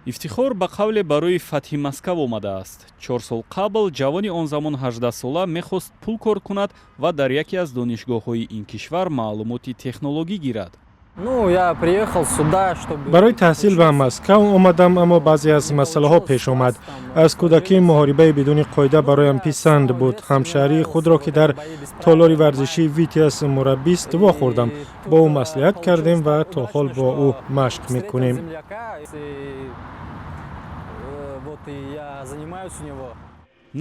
ифтихор ба қавле барои фатҳи Москав омадааст. 4 сол қабл ҷавони он замон 18-сола мехост пул кор кунад ва дар яке аз донишгоҳҳои ин кишвар маълумоти технологӣ гирад. барои таҳсил ба Москав омадам, аммо баъзе аз масъалаҳо пеш омад. аз кӯдакӣ муҳорибаи бидуни қоида бароям писанд буд. ҳамшаҳрии худро ки дар толори варзиши Витяс мураббист вохӯрдам. бо ӯ маслиҳат кардем ва то ҳол бо ӯ машқ мекунем.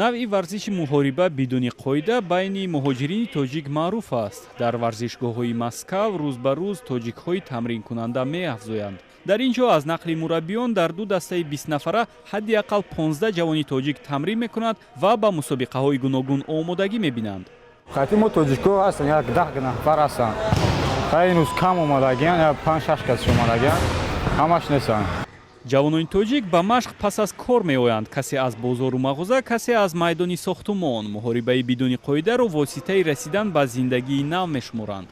навъи варзиши муҳориба бидуни қоида байни муҳоҷирини тоҷик маъруф аст. дар варзишгоҳҳои Москав рӯз ба рӯз тоҷикҳои тамринкунанда меафзоянд. дар ин ҷо аз нақли мураббиён дар ду дастаи 20 нафара ҳадди ақал 15 ҷавони тоҷик тамрин мекунад ва ба мусобиқаҳои гуногун омодагӣ мебинанд. мо тоҷикҳо ҳастанд, як 10 нафар ҳастанд. инӯз кам омадагиян, 5-6 кас омадагиян, ҳамаш нестанд. ҷавонони тоҷик ба машқ пас аз кор меоянд. касе аз бозору мағоза, касе аз майдони сохтумон. муҳорибаи бидуни қоидаро воситаи расидан ба зиндагии нав мешуморанд.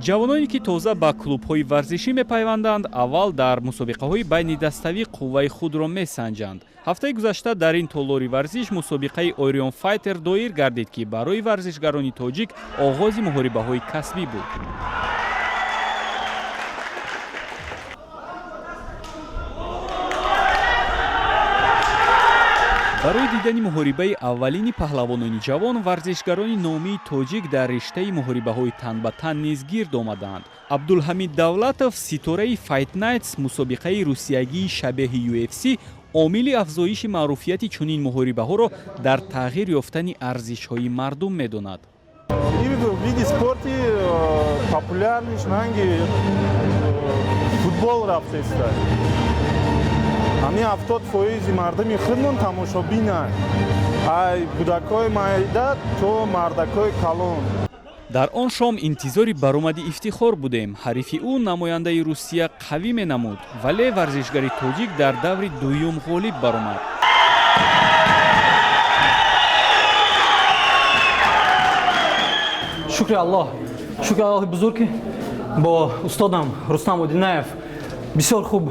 ҷавононе ки тоза ба клубҳои варзишӣ мепайванданд, аввал дар мусобиқаҳои байни даставӣ қувваи худро месанҷанд. ҳафтаи гузашта дар ин толори варзиш мусобиқаи Orion Fighter доир гардид, ки барои варзишгарони тоҷик оғози муҳорибаҳои касбӣ буд. барои дидани муҳорибаи аввалини паҳлавонони ҷавон варзишгарони номии тоҷик дар риштаи муҳорибаҳои тан ба тан низ гирд омаданд. Абдулҳамид Давлатов, ситораи Fight Nights, мусобиқаи русиягии шабеҳи UFC, омили афзоиши маъруфияти чунин муҳорибаҳоро дар тағйир ёфтани арзишҳои мардум медонад. види спорти популярниш нанги футбол рафтеста. ҳамин 70% мардуми худмон тамошобинанд. ай кӯдакҳои майда то мардакҳои калон. дар он шом интизори баромади ифтихор будем. ҳарифи ӯ намояндаи Русия қавӣ менамуд, вале варзишгари тоҷик дар даври дуюм ғолиб баромад. шукри аллоҳи бузург бо устодам Рустам Одинаев бисёр хуб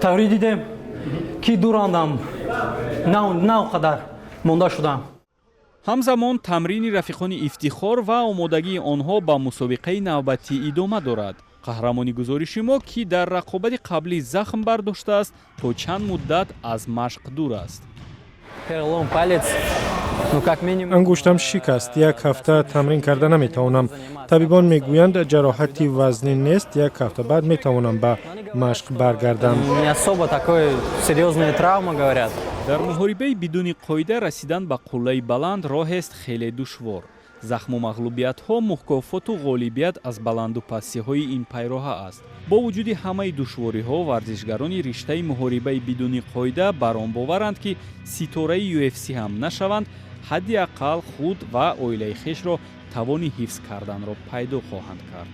таврид дидем ки дурандам нав қадар монда шудам. ҳамзамон тамрини рафиқони ифтихор ва омодагии онҳо ба мусобиқаи навбатӣ идома дорад. қаҳрамони гузориши мо ки дар рақобати қаблӣ захм бардоштааст, то чанд муддат аз машқ дур аст. ангуштам шикаст. як ҳафта тамрин карда наметавонам. табибон мегӯянд ҷароҳати вазнин нест. як ҳафта баъд метавонам ба машқ баргардам. дар муҳорибаи бидуни қоида расидан ба қуллаи баланд роҳест хеле душвор. захму мағлубиятҳо мукофоту ғолибият аз баланду пастиҳои ин пайроҳа аст. бо вуҷуди ҳамаи душвориҳо, варзишгарони риштаи муҳорибаи бидуни қоида бар он боваранд ки ситораи UFC ҳам нашаванд, ҳадди ақал худ ва оилаи хешро тавони ҳифз карданро пайдо хоҳанд кард.